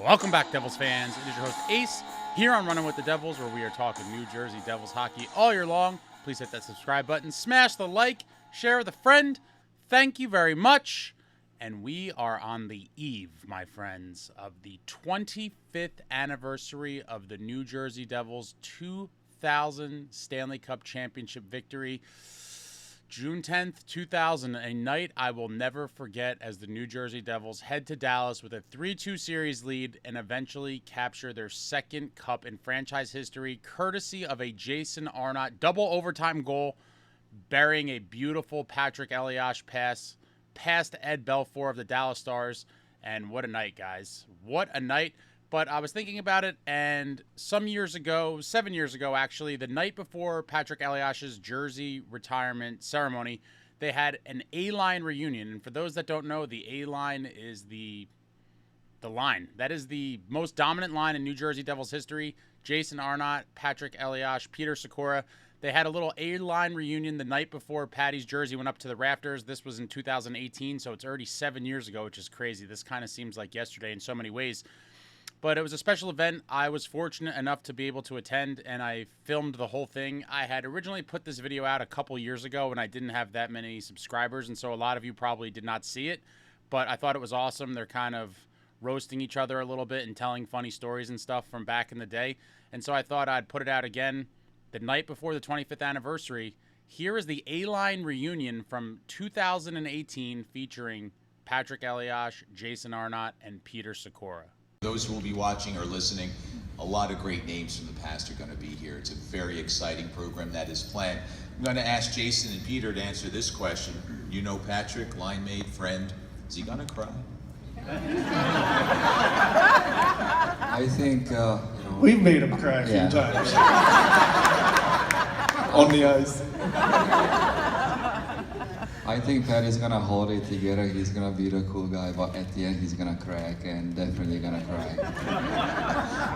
Welcome back, Devils fans. It is your host, Ace, here on Running with the Devils, where we are talking New Jersey Devils hockey all year long. Please hit that subscribe button, smash the like, share with a friend. Thank you very much. And we are on the eve, my friends, of the 25th anniversary of the New Jersey Devils' 2000 Stanley Cup championship victory. June 10th, 2000, a night I will never forget as the New Jersey Devils head to Dallas with a 3-2 series lead and eventually capture their second cup in franchise history, courtesy of a Jason Arnott double overtime goal, burying a beautiful Patrik Elias pass past Ed Belfour of the Dallas Stars. And what a night, guys. What a night. But I was thinking about it, and 7 years ago actually, the night before Patrik Elias' jersey retirement ceremony, they had an A-line reunion. And for those that don't know, the A-line is the line. That is the most dominant line in New Jersey Devils history. Jason Arnott, Patrik Elias, Petr Sykora. They had a little A-line reunion the night before Patty's jersey went up to the rafters. This was in 2018, so it's already 7 years ago, which is crazy. This kind of seems like yesterday in so many ways. But it was a special event. I was fortunate enough to be able to attend, and I filmed the whole thing. I had originally put this video out a couple years ago when I didn't have that many subscribers, and so a lot of you probably did not see it. But I thought it was awesome. They're kind of roasting each other a little bit and telling funny stories and stuff from back in the day. And so I thought I'd put it out again the night before the 25th anniversary. Here is the A-line reunion from 2018 featuring Patrik Elias, Jason Arnott, and Petr Sykora. Those who will be watching or listening, a lot of great names from the past are going to be here. It's a very exciting program that is planned. I'm going to ask Jason and Petr to answer this question. You know Patrik, line mate, friend. Is he going to cry? I think, we've made him cry a few times. On the ice. I think Pat is gonna hold it together. He's gonna be the cool guy, but at the end he's gonna crack and definitely gonna cry.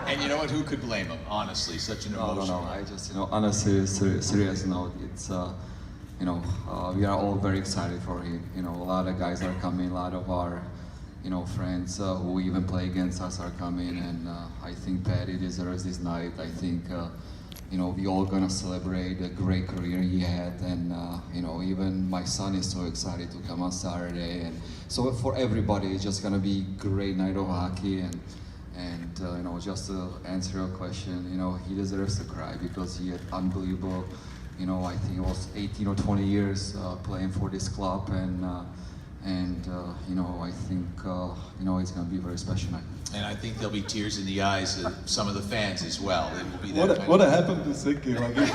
And you know what? Who could blame him? Honestly, such an emotional. No. I just, on a serious note, it's, we are all very excited for him. A lot of guys are coming. A lot of our, friends who even play against us are coming, and I think Patty deserves this night. I think. We all gonna celebrate the great career he had, and even my son is so excited to come on Saturday, and so for everybody, it's just gonna be a great night of hockey, and just to answer your question, he deserves to cry because he had unbelievable, I think it was 18 or 20 years playing for this club, and I think it's gonna be a very special night. And I think there'll be tears in the eyes of some of the fans as well. It will be that what happened to Sykora? Like, he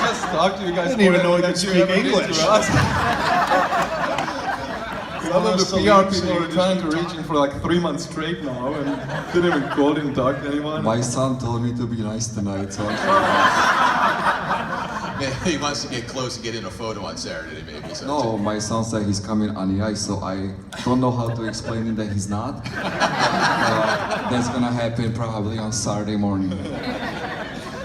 just talked to you guys. I didn't even know he could speak English. Some of the PR people are trying to reach him for like 3 months straight now, and didn't even call, didn't talk to anyone. My son told me to be nice tonight, so he wants to get close and get in a photo on Saturday, maybe. So no, my son said he's coming on the ice, so I don't know how to explain it that he's not. That's gonna happen probably on Saturday morning.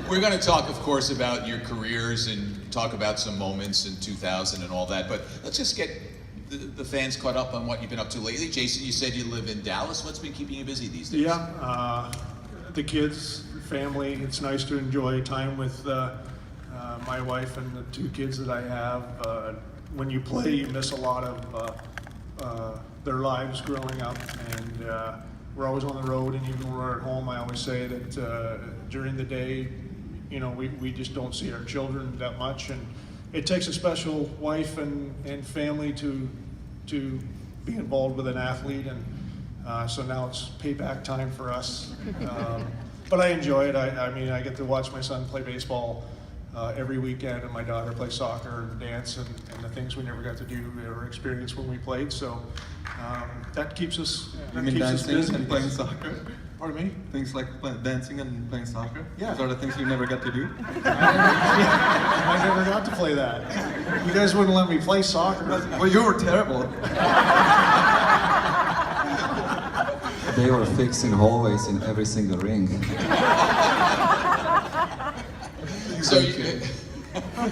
We're going to talk, of course, about your careers and talk about some moments in 2000 and all that, but let's just get the fans caught up on what you've been up to lately. Jason, you said you live in Dallas. What's been keeping you busy these days? Yeah, the kids, family. It's nice to enjoy time with my wife and the 2 kids that I have. When you play, you miss a lot of their lives growing up, and we're always on the road, and even when we're at home, I always say that during the day, we just don't see our children that much, and it takes a special wife and family to be involved with an athlete, and so now it's payback time for us. But I enjoy it. I mean, I get to watch my son play baseball every weekend, and my daughter play soccer and dance, and the things we never got to do or experience when we played. So that keeps us. You mean dancing and playing soccer? Pardon me? Things like dancing and playing soccer? Yeah. Those are the things you never got to do? I never got to play that. You guys wouldn't let me play soccer. Well, you were terrible. They were fixing hallways in every single ring.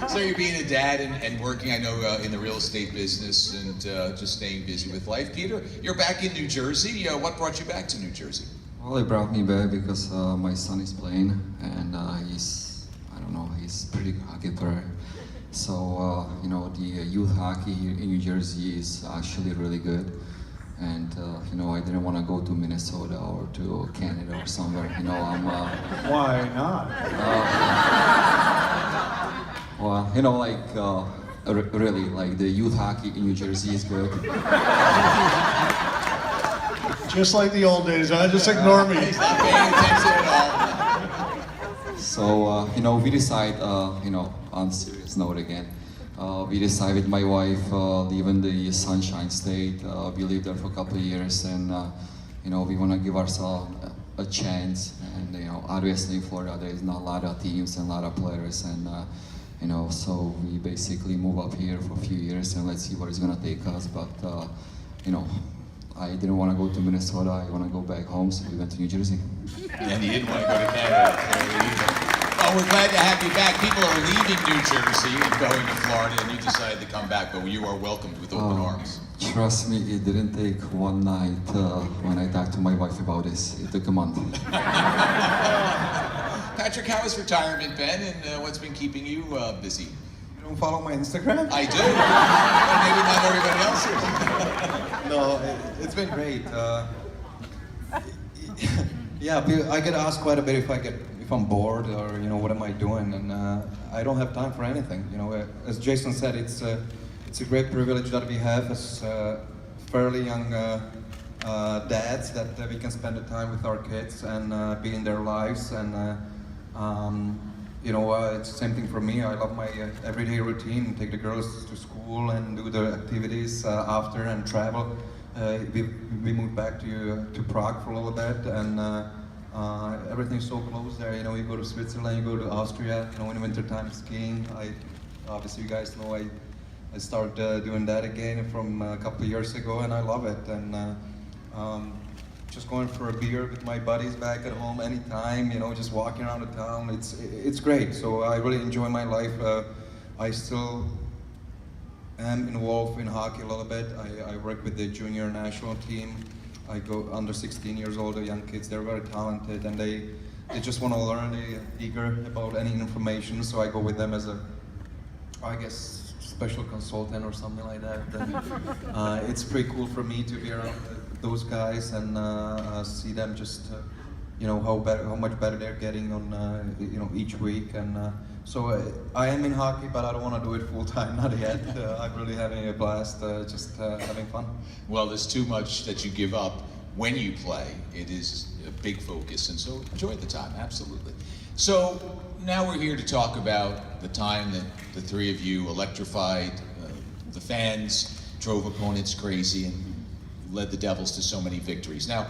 So you're being a dad and working, I know, in the real estate business and just staying busy with life. Petr, you're back in New Jersey. What brought you back to New Jersey? Well, they brought me back because my son is playing, and he's pretty hockey player. So, the youth hockey here in New Jersey is actually really good. And, I didn't want to go to Minnesota or to Canada or somewhere. Why not? Really, like the youth hockey in New Jersey is good. Just like the old days, huh? Just ignore me. He's not paying attention at all. So, we decide, on a serious note again, we decided with my wife, live in the Sunshine State. We lived there for a couple of years, and, we want to give ourselves a chance. And, obviously in Florida, there is not a lot of teams and a lot of players, and, so we basically move up here for a few years, and let's see where it's going to take us. But, I didn't want to go to Minnesota. I want to go back home, so we went to New Jersey. And you didn't want to go to Canada. Well, we're glad to have you back. People are leaving New Jersey and going to Florida, and you decided to come back, but you are welcomed with open arms. Trust me, it didn't take one night when I talked to my wife about this. It took a month. Patrik, how has retirement been, and what's been keeping you busy? You don't follow my Instagram? I do. Maybe not everybody else is. No, it's been great. I get asked quite a bit if I'm bored or what am I doing, and I don't have time for anything. As Jason said, it's a great privilege that we have as fairly young dads that we can spend the time with our kids and be in their lives, and it's the same thing for me. I love my everyday routine, take the girls to school and do the activities after and travel. We moved back to Prague for a little bit, and everything's so close there. You go to Switzerland, you go to Austria, in wintertime skiing. Obviously you guys know I started doing that again from a couple of years ago, and I love it. And just going for a beer with my buddies back at home anytime, just walking around the town, it's great. So I really enjoy my life. I still am involved in hockey a little bit. I work with the junior national team. I go under 16 years old, the young kids, they're very talented, and they just want to learn, they're eager about any information, so I go with them as special consultant or something like that. And, it's pretty cool for me to be around those guys and see them just, how much better they're getting on, each week. And so I am in hockey, but I don't want to do it full time, not yet. I'm really having a blast, just having fun. Well, there's too much that you give up when you play. It is a big focus, and so enjoy the time, absolutely. So now we're here to talk about the time that the three of you electrified the fans, drove opponents crazy, and led the Devils to so many victories. Now,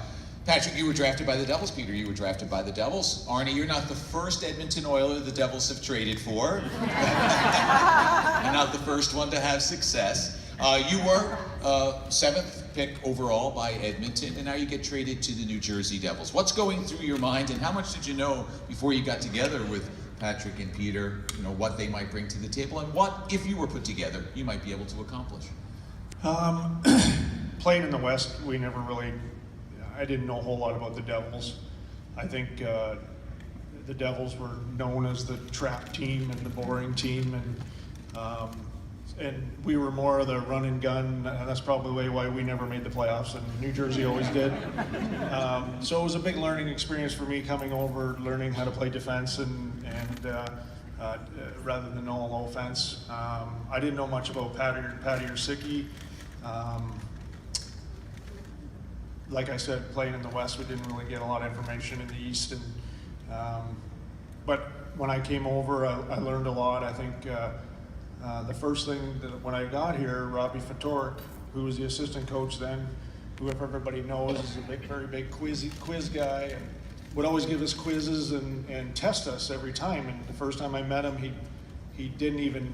Patrik, you were drafted by the Devils. Peter, you were drafted by the Devils. Arnie, you're not the first Edmonton Oiler the Devils have traded for. You're not the first one to have success. You were 7th pick overall by Edmonton, and now you get traded to the New Jersey Devils. What's going through your mind, and how much did you know before you got together with Patrik and Peter, what they might bring to the table, and what, if you were put together, you might be able to accomplish? Playing in the West, I didn't know a whole lot about the Devils. I think the Devils were known as the trap team and the boring team, and we were more of the run and gun, and that's probably why we never made the playoffs, and New Jersey always did. So it was a big learning experience for me coming over, learning how to play defense and rather than no offense. I didn't know much about Patty or Sicky. Like I said, playing in the West, we didn't really get a lot of information in the East. But when I came over, I learned a lot. I think the first thing that when I got here, Robbie Fatorik, who was the assistant coach then, who if everybody knows is a very big quiz guy, and would always give us quizzes and test us every time. And the first time I met him, he didn't even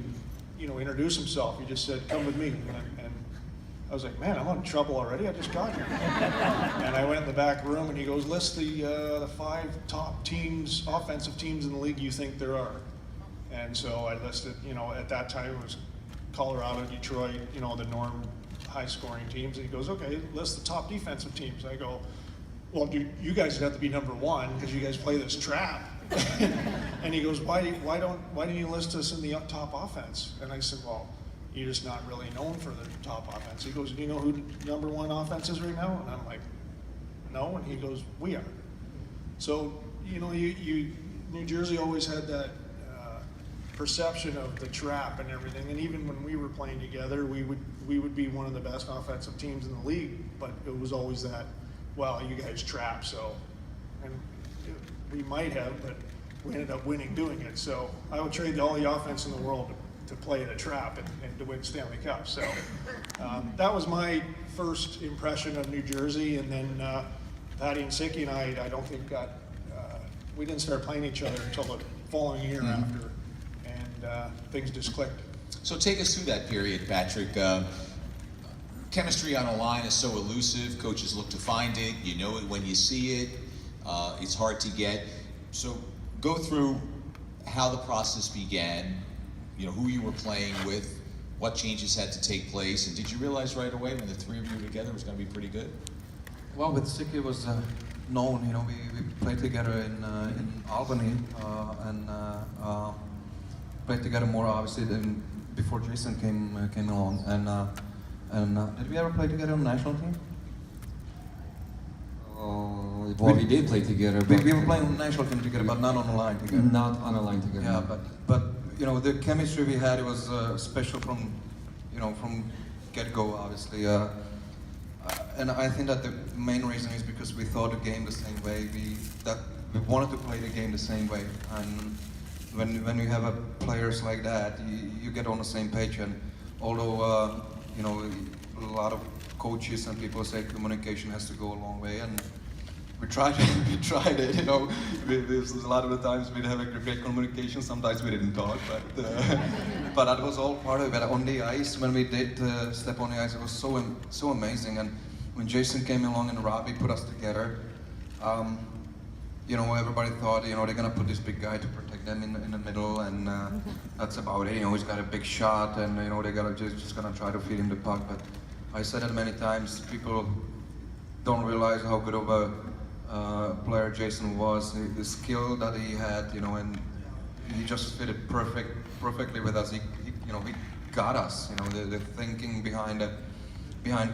introduce himself. He just said, "Come with me." And I was like, man, I'm in trouble already. I just got here. And I went in the back room, and he goes, list the 5 top teams, offensive teams in the league you think there are. And so I listed, at that time it was Colorado, Detroit, the norm high-scoring teams. And he goes, okay, list the top defensive teams. I go, well, you guys have to be number one because you guys play this trap. And he goes, why didn't you list us in the top offense? And I said, well, you're just not really known for the top offense. He goes, do you know who number one offense is right now? And I'm like, no. And he goes, we are. So, you know, New Jersey always had that perception of the trap and everything. And even when we were playing together, we would be one of the best offensive teams in the league. But it was always that, well, you guys trap, so. And we might have, but we ended up winning doing it. So I would trade all the offense in the world to play the trap and to win Stanley Cup. So that was my first impression of New Jersey. And then Patty and Sykie and I don't think we didn't start playing each other until the following year after, and things just clicked. So take us through that period, Patrik. Chemistry on a line is so elusive. Coaches look to find it. You know it when you see it. It's hard to get. So go through how the process began, you know, who you were playing with, what changes had to take place, and did you realize right away when the three of you were together it was going to be pretty good? Well, with Sykie it was known, you know, we played together in Albany and played together more obviously than before Jason came along. And did we ever play together on the national team? Well, we did play together, but We were playing on the national team together, but not on the line together. not on a line together. Yeah, but you know, the chemistry we had, it was special from get-go, obviously. And I think that the main reason is because we thought the game the same way. We wanted to play the game the same way. And when you have players like that, you get on the same page. And although you know, a lot of coaches and people say communication has to go a long way, and we tried it, you know. There's a lot of the times we'd have a great communication, sometimes we didn't talk, but that was all part of it. On the ice, when we did step on the ice, it was so amazing. And when Jason came along and Robbie put us together, you know, everybody thought, you know, they're gonna put this big guy to protect them in the middle, and that's about it. You know, he's got a big shot, and you know, they're just gonna try to feed him the puck. But I said it many times, people don't realize how good of a player Jason was, the skill that he had, you know, and he just fitted perfectly with us. He you know, he got us, you know, the thinking behind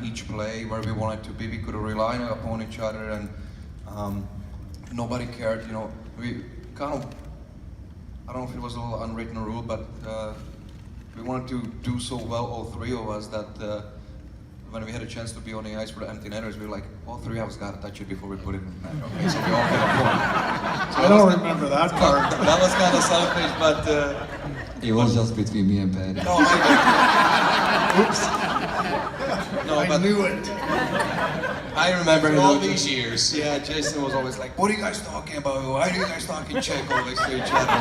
each play, where we wanted to be. We could rely upon each other, and nobody cared, you know. We kind of, I don't know if it was a little unwritten rule, but we wanted to do so well, all three of us, that when we had a chance to be on the ice for the empty netters, we were like, all three of us got to touch it before we put it in the net. Okay, so we all get a point. So I don't remember that part. That was kind of selfish, but It was just between me and Patty. no, oops. No, I knew it. I remember For all these years. Yeah, Jason was always like, what are you guys talking about? Why are you guys talking Czech always to each other?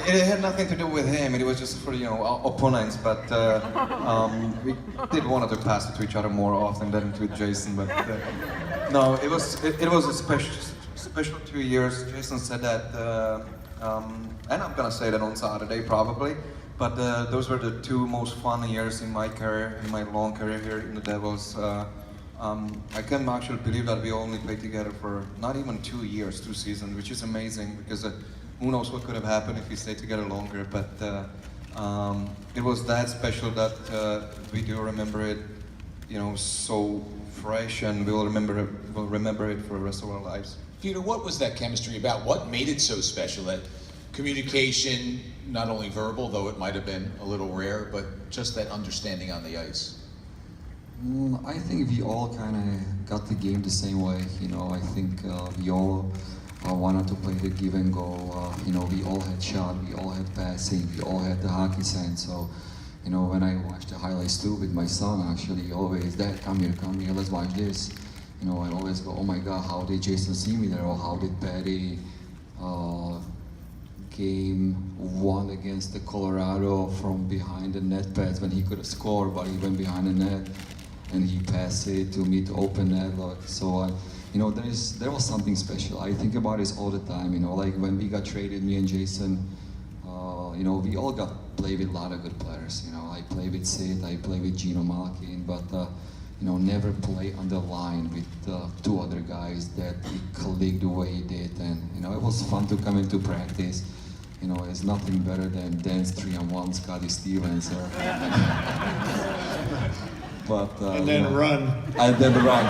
It had nothing to do with him, it was just for, you know, our opponents, but we did want to pass it to each other more often than to Jason, but no, it was a special 2 years. Jason said that, and I'm gonna say that on Saturday probably, but those were the two most fun years in my career, in my long career here in the Devils. I can't actually believe that we only played together for not even 2 years, 2 seasons, which is amazing, because who knows what could have happened if we stayed together longer. But it was that special that we do remember it, you know, so fresh, and we'll remember it for the rest of our lives. Peter, what was that chemistry about? What made it so special? That communication, not only verbal, though it might have been a little rare, but just that understanding on the ice. I think we all kind of got the game the same way. You know, I think we all wanted to play the give and go. You know, we all had shot, we all had passing, we all had the hockey sense. So, you know, when I watched the highlights too with my son, actually, always, Dad, come here, let's watch this. You know, I always go, oh my God, how did Jason see me there? Or how did Patty game 1 against the Colorado from behind the net pads when he could have scored, but he went behind the net and he passed it to me to open net. So, you know, there was something special. I think about this all the time, you know, like when we got traded, me and Jason, you know, we all got play with a lot of good players. You know, I play with Sid, I play with Gino Malkin, but never play on the line with two other guys that he clicked the way he did, and it was fun to come into practice. It's nothing better than dance 3-on-1 Scotty Stevens or but And then run. and then run.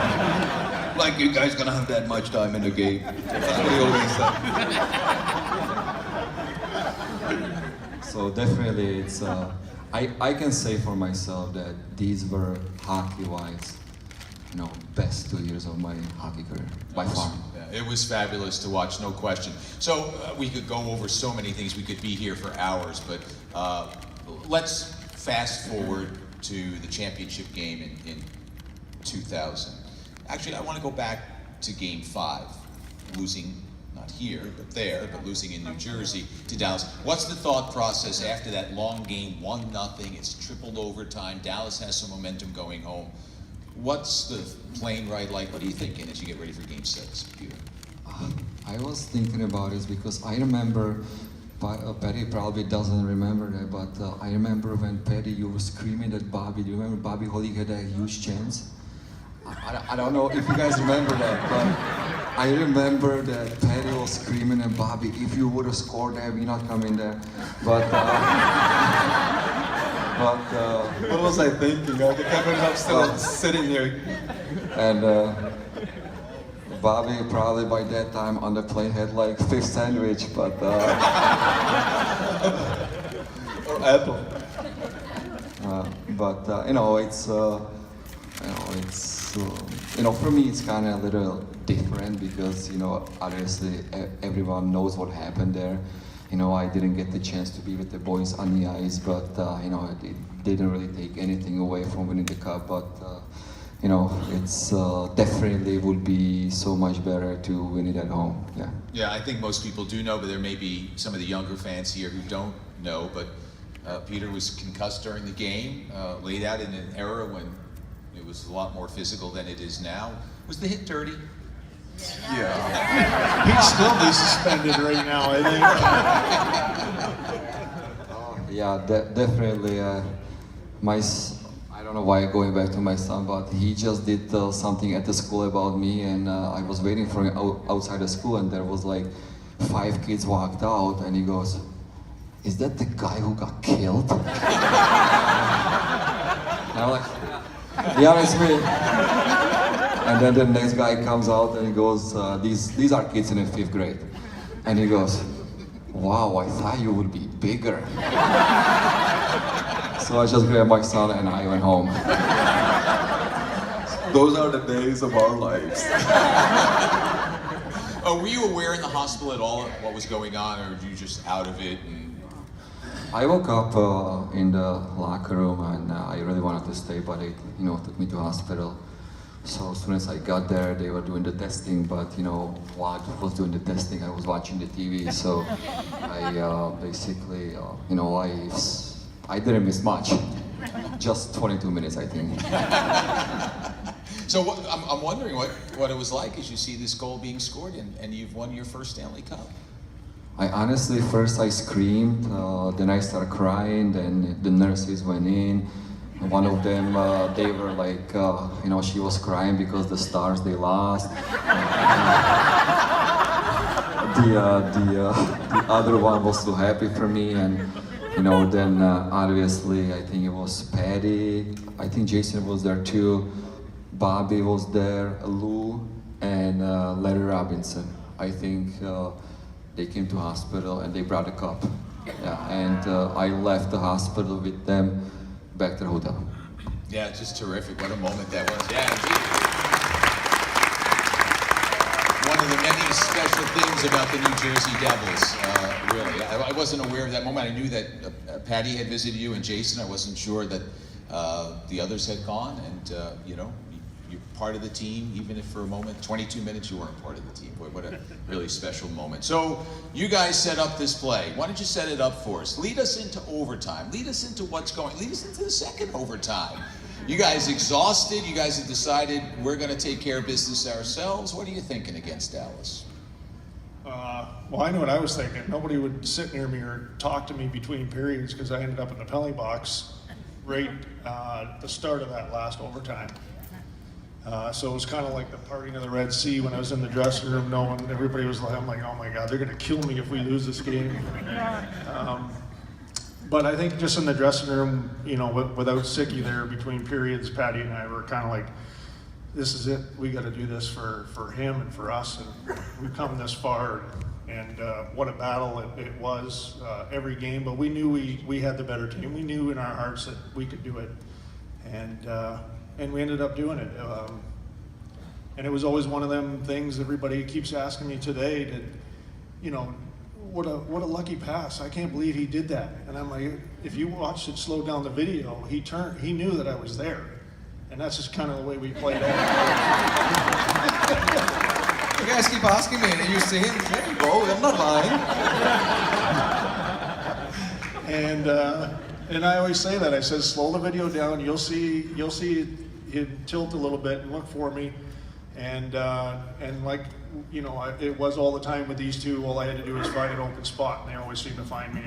Like you guys gonna have that much time in the game. That's what he always said. So definitely it's I can say for myself that these were hockey-wise, best 2 years of my hockey career by far. Yeah, it was fabulous to watch, no question. So we could go over so many things. We could be here for hours, but let's fast forward to the championship game in 2000. Actually, I want to go back to Game 5, losing not here, but there, but losing in New Jersey to Dallas. What's the thought process after that long game, 1-0, it's tripled overtime, Dallas has some momentum going home. What's the plane ride like? What are you thinking as you get ready for Game 6, Peter? I was thinking about it because I remember, Patty probably doesn't remember that, but I remember when Patty, you were screaming at Bobby. Do you remember Bobby Holly had a huge chance? I don't know if you guys remember that, but I remember that Patty was screaming at Bobby, if you would have scored that, we're not coming there. But What was I thinking? I ended up still sitting here. and Bobby probably by that time on the plane had like fish sandwich, but Or apple. For me it's kind of a little different because obviously everyone knows what happened there. I didn't get the chance to be with the boys on the ice, but it didn't really take anything away from winning the cup. But it's definitely would be so much better to win it at home. Yeah. Yeah, I think most people do know, but there may be some of the younger fans here who don't know. But Peter was concussed during the game, laid out in an era when it was a lot more physical than it is now. Was the hit dirty? Yeah. He'd still be suspended right now, I think. Yeah, definitely. I don't know why I'm going back to my son, but he just did something at the school about me, and I was waiting for him outside the school, and there was like 5 kids walked out, and he goes, "Is that the guy who got killed?" And I'm like, "Yeah, it's me." And then the next guy comes out and he goes, "These are kids in the 5th grade," and he goes, "Wow, I thought you would be bigger." So I just grabbed my son and I went home. Those are the days of our lives. Were you aware in the hospital at all of what was going on, or were you just out of it? I woke up in the locker room and I really wanted to stay, but it took me to hospital. So as soon as I got there, they were doing the testing, but while I was doing the testing, I was watching the TV. So I basically, I didn't miss much. Just 22 minutes, I think. So I'm wondering what it was like as you see this goal being scored and you've won your first Stanley Cup. I honestly, first I screamed, then I started crying, then the nurses went in. One of them, they were like, she was crying because the Stars, they lost. The other one was so happy for me, and then obviously I think it was Patty, I think Jason was there too, Bobby was there, Lou, and Larry Robinson. I think they came to hospital and they brought the cup. Yeah, and I left the hospital with them back to the hotel. Yeah, just terrific. What a moment that was. Yeah, indeed. One of the many special things about the New Jersey Devils, really. I wasn't aware of that moment. I knew that Patty had visited you and Jason. I wasn't sure that the others had gone, and you're part of the team, even if for a moment, 22 minutes, you weren't part of the team. Boy, what a really special moment. So you guys set up this play. Why don't you set it up for us? Lead us into overtime. Lead us into what's going. Lead us into the second overtime. You guys exhausted. You guys have decided we're going to take care of business ourselves. What are you thinking against Dallas? Well, I know what I was thinking. Nobody would sit near me or talk to me between periods because I ended up in the penalty box right at the start of that last overtime. So it was kind of like the parting of the Red Sea when I was in the dressing room, knowing everybody was like, I'm like, oh my God, they're going to kill me if we lose this game. But I think just in the dressing room, without Syky there between periods, Patty and I were kind of like, this is it. We got to do this for him and for us. And we've come this far. And what a battle it was every game. But we knew we had the better team. We knew in our hearts that we could do it. And we ended up doing it. And it was always one of them things everybody keeps asking me today that, what a lucky pass. I can't believe he did that. And I'm like, if you watched it slow down the video, he knew that I was there. And that's just kind of the way we played it. You guys keep asking me, and you see him, there you go, I'm not lying. And I always say that. I said, slow the video down. You'll see him tilt a little bit and look for me. And like, it was all the time with these two. All I had to do was find an open spot, and they always seemed to find me.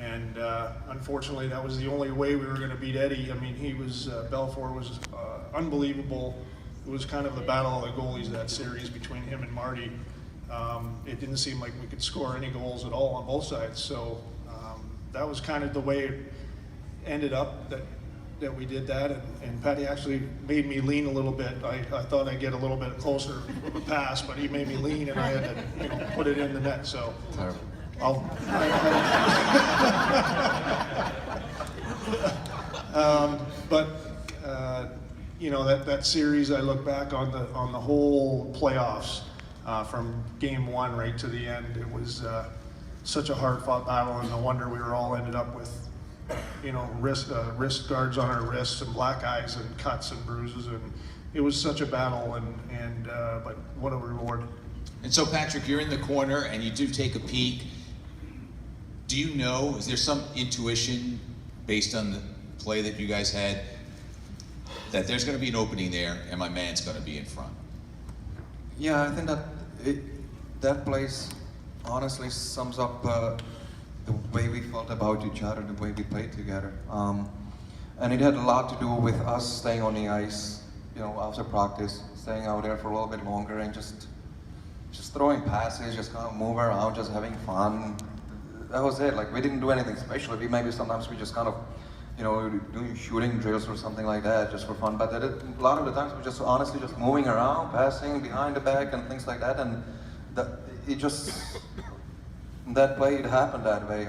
And unfortunately, that was the only way we were going to beat Eddie. I mean, Belfour was unbelievable. It was kind of the battle of the goalies, that series between him and Marty. It didn't seem like we could score any goals at all on both sides. So that was kind of the way it ended up, that we did that. And Patty actually made me lean a little bit. I thought I'd get a little bit closer with a pass, but he made me lean, and I had to put it in the net. So that series, I look back on the whole playoffs from game one right to the end. It was such a hard-fought battle, and no wonder we were all ended up with wrist guards on our wrists and black eyes and cuts and bruises, and it was such a battle. But what a reward. And so, Patrik, you're in the corner and you do take a peek. Do you know, is there some intuition based on the play that you guys had that there's going to be an opening there and my man's going to be in front? Yeah, I think that place honestly sums up the way we felt about each other, the way we played together. And it had a lot to do with us staying on the ice, after practice, staying out there for a little bit longer and just throwing passes, just kind of move around, just having fun. That was it. Like, we didn't do anything special. Sometimes we just kind of, doing shooting drills or something like that, just for fun. But a lot of the times we just honestly just moving around, passing behind the back and things like that. And that play, it happened that way.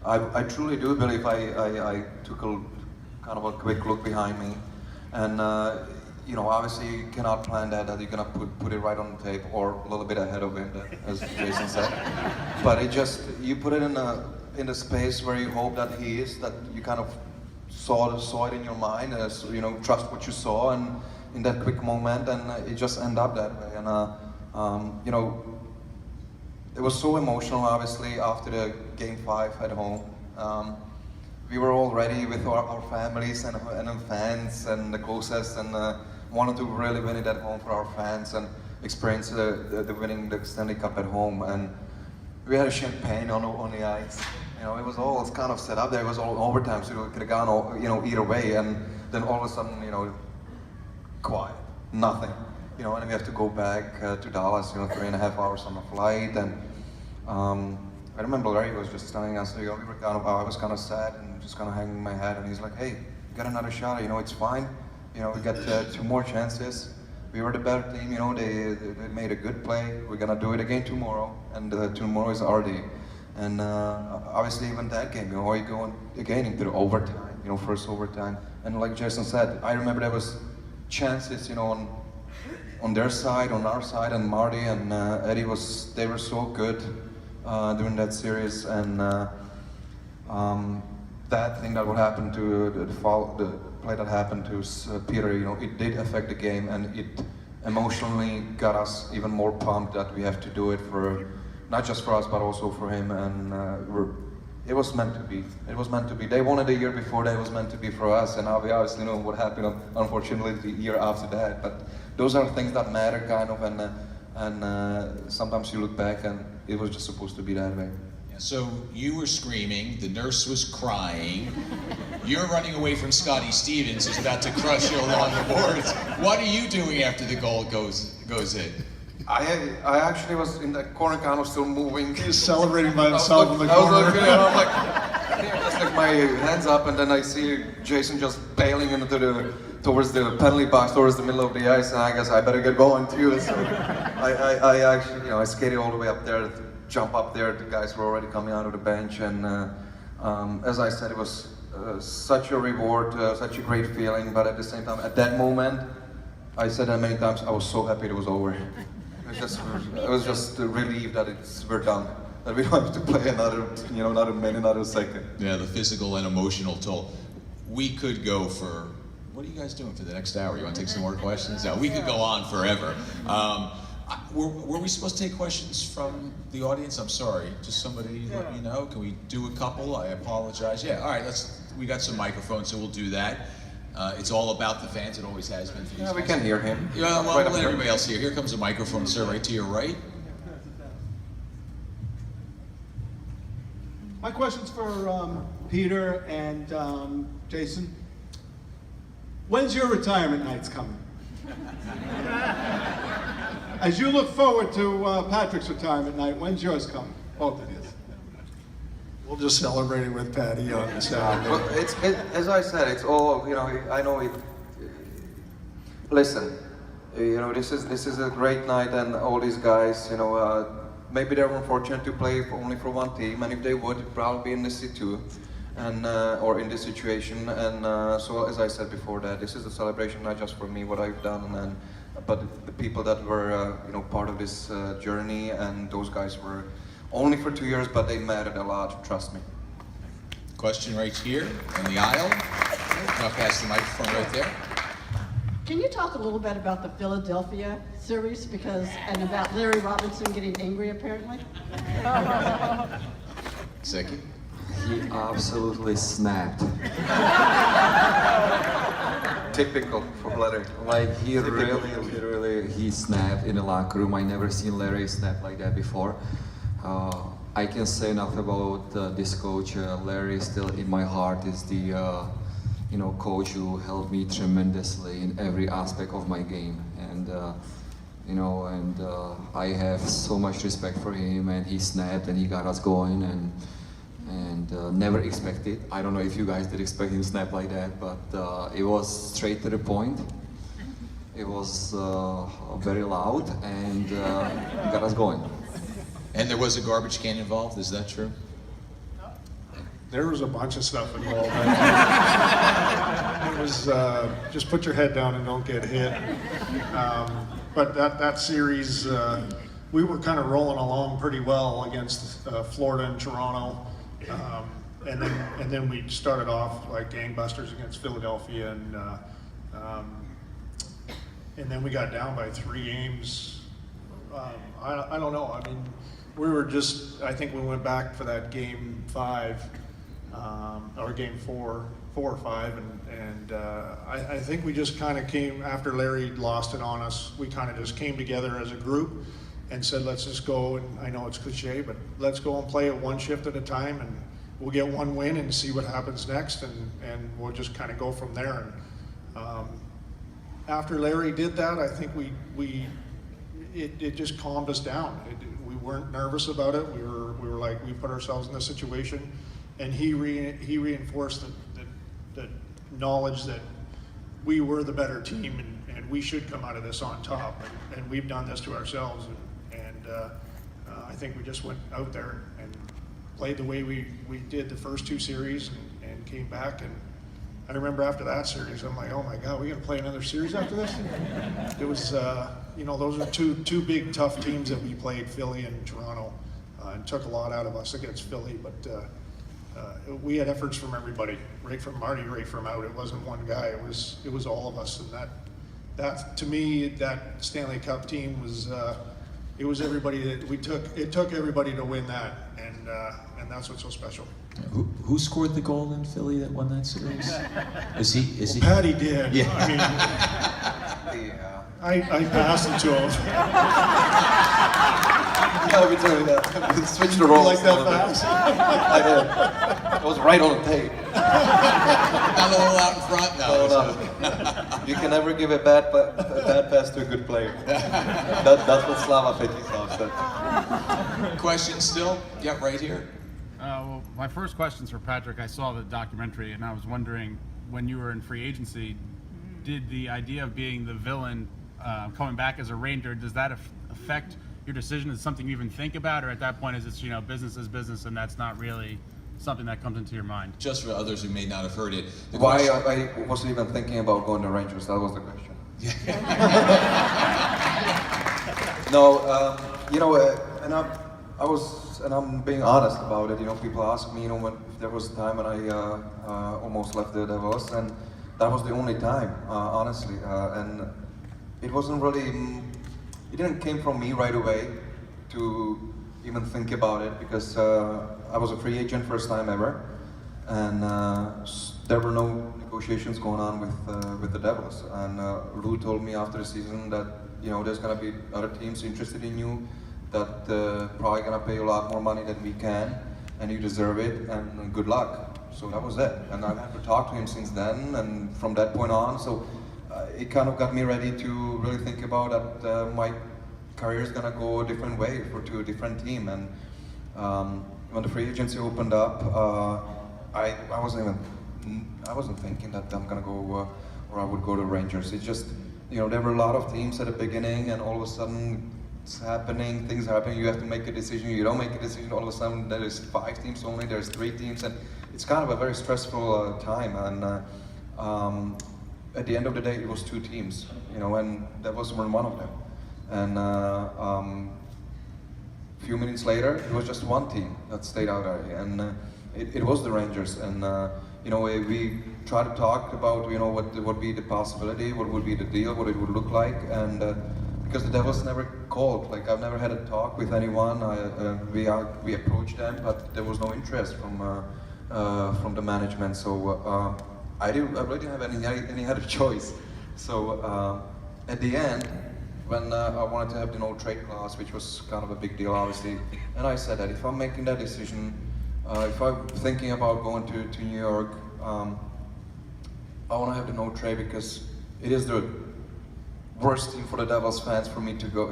I truly do believe I took a kind of a quick look behind me, and obviously you cannot plan that you're gonna put it right on the tape or a little bit ahead of him, as Jason said. But you put it in the space where you hope that he is, that you kind of saw it in your mind, as trust what you saw, and in that quick moment, and it just ended up that way. And it was so emotional, obviously, after the game 5 at home. We were all ready with our families and fans and the closest, and wanted to really win it at home for our fans and experience the winning the Stanley Cup at home. And we had a champagne on the ice. It was all kind of set up there. It was all overtime, so it could have gone either way. And then all of a sudden, quiet, nothing. And we have to go back to Dallas, 3.5 hours on the flight. And I remember Larry was just telling us, I was kind of sad and just kind of hanging my head. And he's like, hey, you got another shot, it's fine. We got 2 more chances. We were the better team, they made a good play. We're gonna do it again tomorrow, and tomorrow is our day. And obviously even that game, you go again into the overtime, first overtime. And like Jason said, I remember there was chances, on their side, on our side, and Marty and Eddie they were so good during that series. And that thing that would happen to the play that happened to Petr, it did affect the game, and it emotionally got us even more pumped that we have to do it for, not just for us, but also for him. And it was meant to be. It was meant to be. They won it the year before. That was meant to be for us. And now we obviously know what happened, unfortunately, the year after that. But those are things that matter, kind of. And sometimes you look back, and it was just supposed to be that way. So you were screaming, the nurse was crying, you're running away from Scotty Stevens, who's about to crush you along the boards. What are you doing after the goal goes in? I actually was in the corner, kind of still moving. He's celebrating by himself in the I was corner. looking, and I'm like, just like my hands up, and then I see Jason just bailing towards the penalty box, towards the middle of the ice, and I guess I better get going too. So I actually, I skated all the way up there, jump up there. The guys were already coming out of the bench, and as I said, it was such a reward, such a great feeling. But at the same time, at that moment, I said that many times, I was so happy it was over. I was just relieved that we're done. That we don't have to play another minute, another second. Yeah, the physical and emotional toll. We could go for, what are you guys doing for the next hour? You want to take some more questions? No, we could go on forever. Were we supposed to take questions from the audience? I'm sorry, just somebody let me know. Can we do a couple? I apologize. Yeah, all right, we got some microphones, so we'll do that. It's all about the fans, it always has been for these guys. We can hear him. Yeah, well, Right we'll let here. everybody else hear. Here comes a microphone, sir, right to your right. My question's for Petr and Jason. When's your retirement nights coming? As you look forward to Patrik's retirement night, when's yours coming? Both of you. We'll just celebrate it with Patty on Saturday. Well, as I said, it's all, I know it. Listen, this is a great night, and all these guys, maybe they're unfortunate to play only for one team, and if they would, it'd probably be in this too, and or in this situation. And so, as I said before, that this is a celebration not just for me, what I've done, but the people that were, part of this journey, and those guys were only for 2 years, but they mattered a lot. Trust me. Question right here in the aisle. I'll pass the microphone right there. Can you talk a little bit about the Philadelphia series and about Larry Robinson getting angry apparently? Second. He absolutely snapped. Typical for Larry. Like he he snapped in the locker room. I never seen Larry snap like that before. I can say enough about this coach. Larry is still in my heart. Is the coach who helped me tremendously in every aspect of my game, and I have so much respect for him. And he snapped and he got us going, and never expected. I don't know if you guys did expect him to snap like that, but it was straight to the point. It was very loud and got us going. And there was a garbage can involved, is that true? There was a bunch of stuff involved. It was just put your head down and don't get hit. But that series, we were kind of rolling along pretty well against Florida and Toronto, and then we started off like gangbusters against Philadelphia, and then we got down by 3 games. I don't know. I mean, we were just. I think we went back for that game 5. Or game 4 or 5, and I think we just kind of came after Larry lost it on us. We kind of just came together as a group and said, let's just go. And I know it's cliche, but let's go and play it one shift at a time, and we'll get one win and see what happens next, and we'll just kind of go from there. And after Larry did that, I think it just calmed us down. We weren't nervous about it. We were like, we put ourselves in this situation. And he reinforced the knowledge that we were the better team, and we should come out of this on top. And we've done this to ourselves. And I think we just went out there and played the way we did the first 2 series and came back. And I remember after that series, I'm like, oh my God, we got to play another series after this? It was, those are two big, tough teams that we played, Philly and Toronto, and took a lot out of us against Philly. But we had efforts from everybody, right from Marty, right from out. It wasn't one guy. It was all of us. And that to me, that Stanley Cup team was it was everybody that we took. It took everybody to win that, and that's what's so special. Who scored the goal in Philly that won that series? Is he? Patty did. Yeah. I mean, I passed it to him. No, we do that. We switched the roles. like that fast? I did. It was right on the tape. Not a little out in front now. No. You can never give a bad pass to a good player. That's what Slava Fetisov said. Question still? Yep, right here. Well, my first question's for Patrik. I saw the documentary, and I was wondering, when you were in free agency, did the idea of being the villain, coming back as a Ranger, does that affect your decision? Is it something you even think about, or at that point is it, business is business, and that's not really something that comes into your mind? Just for others who may not have heard it. Why I wasn't even thinking about going to Rangers, that was the question. No, and I'm being honest about it. People ask me, when there was a time when I almost left the Devils, and that was the only time, honestly. And it wasn't really, it didn't came from me right away to even think about it, because I was a free agent first time ever, and there were no negotiations going on with the Devils. And Lou told me after the season that there's gonna be other teams interested in you, that probably gonna pay you a lot more money than we can, and you deserve it, and good luck. So that was it. And I've never talked to him since then, and from that point on, so it kind of got me ready to really think about that my career is gonna go a different way to a different team. And when the free agency opened up, I wasn't thinking that I'm gonna go or I would go to Rangers. It's just there were a lot of teams at the beginning, and all of a sudden it's happening, things happen, you have to make a decision, you don't make a decision, all of a sudden there is 5 teams only, there's 3 teams, and it's kind of a very stressful time. And at the end of the day, it was 2 teams, and that was one of them. And a few minutes later, it was just 1 team that stayed out there, and it was the Rangers. And we tried to talk about what would be the possibility, what would be the deal, what it would look like, and because the Devils never called. Like, I've never had a talk with anyone. We approached them, but there was no interest from the management. So I really didn't have any other choice. So at the end, when I wanted to have the no trade clause, which was kind of a big deal, obviously, and I said that if I'm making that decision, if I'm thinking about going to New York, I want to have the no trade, because it is the worst team for the Devils fans for me to go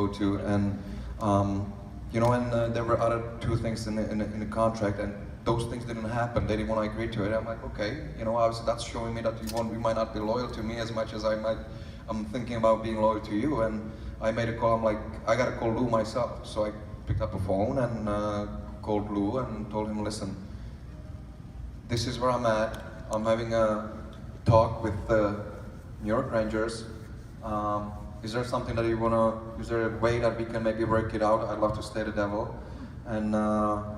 to. And and there were other 2 things in the contract, and those things didn't happen. They didn't want to agree to it. I'm like, okay, obviously that's showing me that you might not be loyal to me as much as I'm thinking about being loyal to you. And I made a call. I'm like, I gotta call Lou myself. So I picked up a phone and called Lou and told him, listen, this is where I'm at. I'm having a talk with the New York Rangers. Is there something that is there a way that we can maybe work it out? I'd love to stay the Devil. And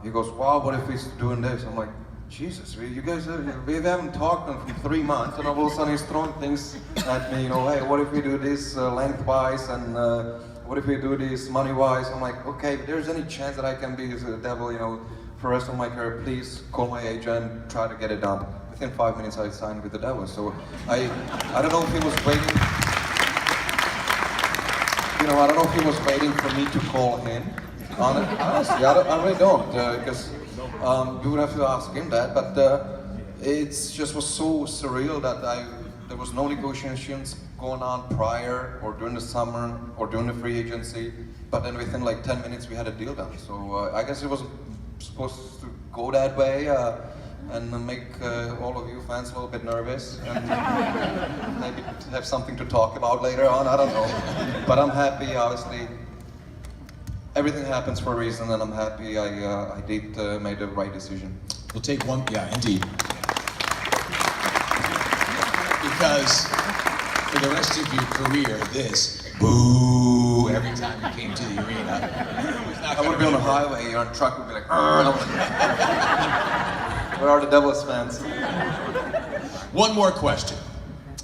he goes, wow, what if he's doing this? I'm like, Jesus, you guys, we haven't talked for 3 months, and all of a sudden he's throwing things at me, hey, what if we do this lengthwise, and what if we do this money-wise? I'm like, okay, if there's any chance that I can be the Devil, for the rest of my career, please call my agent, try to get it done. Within 5 minutes, I signed with the Devil. So I don't know if he was waiting. I don't know if he was waiting for me to call him. Honestly, I really don't, because we would have to ask him that. But it just was so surreal that there was no negotiations going on prior, or during the summer, or during the free agency. But then within like 10 minutes, we had a deal done. So I guess it was supposed to go that way. And make all of you fans a little bit nervous, and maybe have something to talk about later on, I don't know. But I'm happy, obviously. Everything happens for a reason, and I'm happy I did make the right decision. We'll take one, yeah, indeed. Because for the rest of your career, this boo every time you came to the arena was not. I would be on the highway, you're on a truck, would be like, where are the Devils fans? One more question.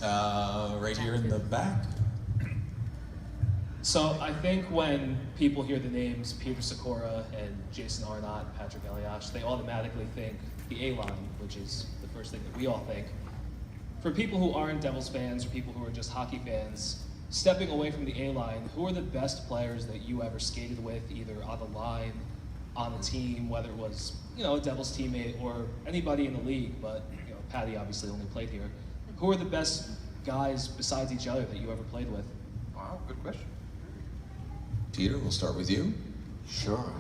Right here in the back. So I think when people hear the names Petr Sykora and Jason Arnott, Patrik Elias, they automatically think the aline, which is the first thing that we all think. For people who aren't Devils fans, or people who are just hockey fans, stepping away from the A-line, who are the best players that you ever skated with, either on the line, on the team, whether it was, a Devils teammate or anybody in the league, but, Patty obviously only played here. Who are the best guys besides each other that you ever played with? Wow, good question. Peter, we'll start with you. Sure.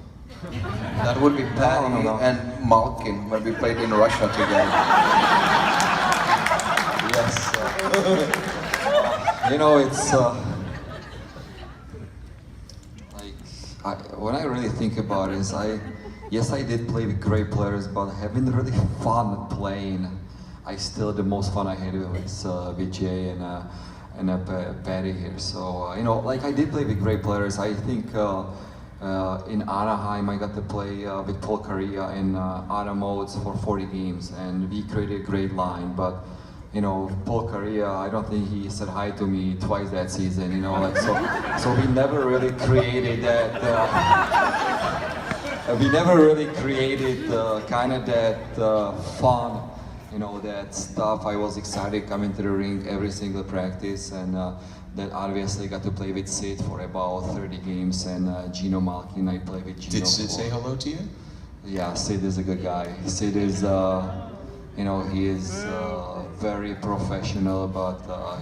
That would be Patty and Malkin when we played in Russia together. Yes. It's when I really think about it, yes, I did play with great players, but having really fun playing, the most fun I had with Jay and Patty here. So I did play with great players. I think in Anaheim I got to play with Paul Kariya in auto modes for 40 games, and we created a great line. But Paul Kariya, I don't think he said hi to me twice that season. So we never really created that. We never really created that fun. That stuff. I was excited coming to the rink every single practice, and that obviously got to play with Sid for about 30 games, and Gino Malkin, I played with Gino. Did Sid say hello to you? Yeah, Sid is a good guy. Sid is, he is very professional, but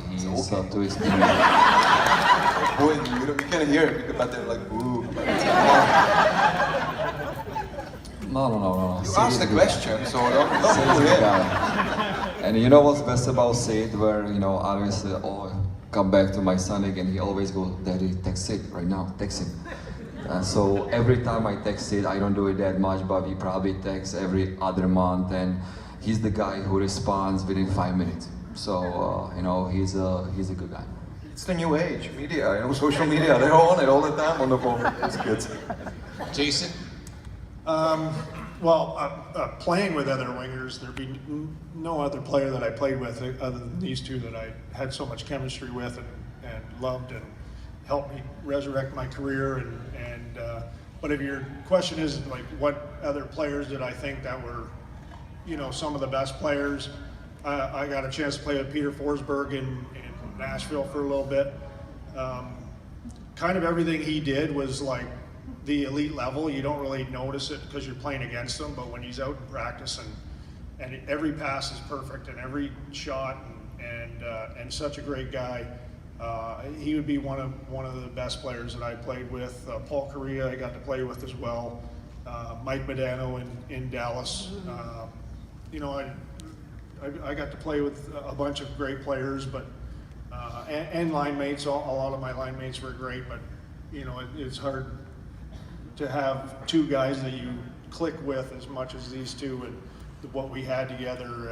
he is up to his team. Boy, you can't hear it, but they're like, ooh. No. You asked the question, so don't Sid's a guy. And you know what's best about Sid? Where, obviously, come back to my son again, he always goes, Daddy, text Sid right now, text him. So every time I text Sid, I don't do it that much, but we probably text every other month, and he's the guy who responds within 5 minutes. So, he's a good guy. It's the new age, media, social media, they're on it all the time on the phone. It's good. Jason? Playing with other wingers, there'd be no other player that I played with other than these two that I had so much chemistry with and loved and helped me resurrect my career. But if your question is like, what other players did I think that were, some of the best players? I got a chance to play with Peter Forsberg in Nashville for a little bit. Kind of everything he did was like the elite level. You don't really notice it because you're playing against him, but when he's out in practice and every pass is perfect and every shot and such a great guy, he would be one of the best players that I played with. Paul Kariya I got to play with as well. Mike Modano in Dallas. I got to play with a bunch of great players, but and line mates. A lot of my line mates were great, but it's hard to have two guys that you click with as much as these two and what we had together.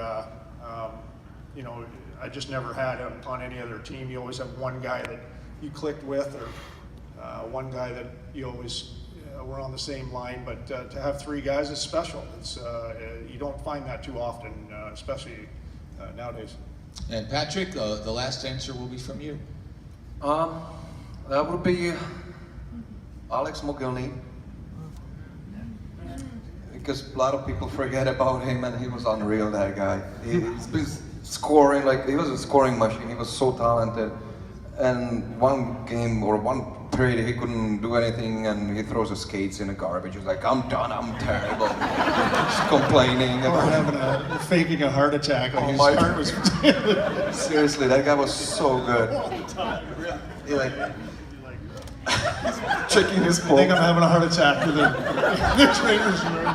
I just never had on any other team. You always have one guy that you clicked with, or one guy that you always were on the same line. But to have three guys is special. It's you don't find that too often, especially nowadays. And Patrik, the last answer will be from you. That would be Alex Mogilny. Because a lot of people forget about him, and he was unreal, that guy. He's been scoring, he was a scoring machine. He was so talented. And one game or one period he couldn't do anything, and he throws his skates in the garbage. He's like, I'm done, I'm terrible. Just complaining about Faking a heart attack. Like his my heart was. Seriously, that guy was so good. He checking his I pulse. think I'm having a heart attack to the trainer's room.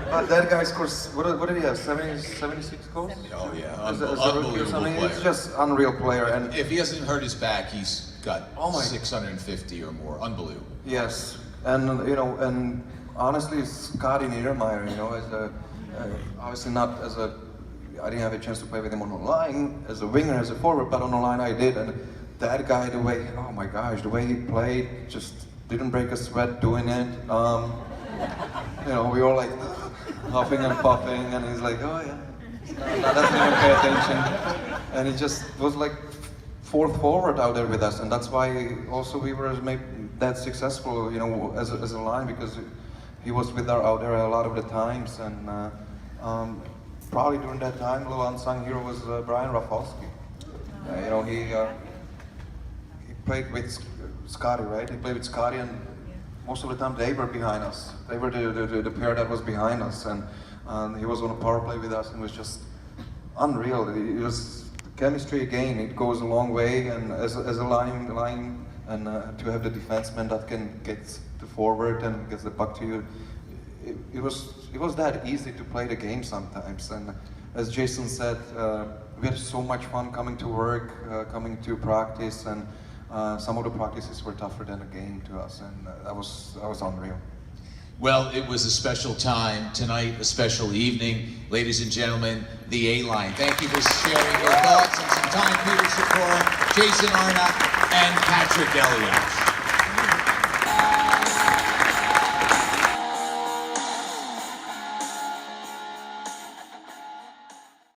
But that guy scores, what did he have, 76 goals? Oh yeah, As a rookie or unbelievable something? player. He's just unreal player. And If he hasn't hurt his back, he's got Oh my- 650 or more. Unbelievable. yes, and and honestly, Scotty Niedermayer, obviously not as a, I didn't have a chance to play with him on the line as a winger, as a forward, but on the line I did. And that guy, the way, oh my gosh, the way he played, just didn't break a sweat doing it. We were like huffing and puffing, and he's like, oh yeah, doesn't even pay attention. And he just was like fourth forward out there with us, and that's why also we were maybe that successful, as a line, because he was with us out there a lot of the times. And probably during that time, a little unsung hero was Brian Rafalski. played with Scotty, right? He played with Scotty, and most of the time they were behind us. They were the pair that was behind us, and he was on a power play with us, and it was just unreal. It was chemistry again. It goes a long way, and as a line, and to have the defenseman that can get the forward and gets the puck to you, it was that easy to play the game sometimes. And as Jason said, we had so much fun coming to work, coming to practice, and some of the practices were tougher than a game to us, and that was unreal. Well, it was a special time tonight, a special evening. Ladies and gentlemen, the A-line. Thank you for sharing your thoughts and some time, Petr Sykora, Jason Arnott, and Patrik Elias.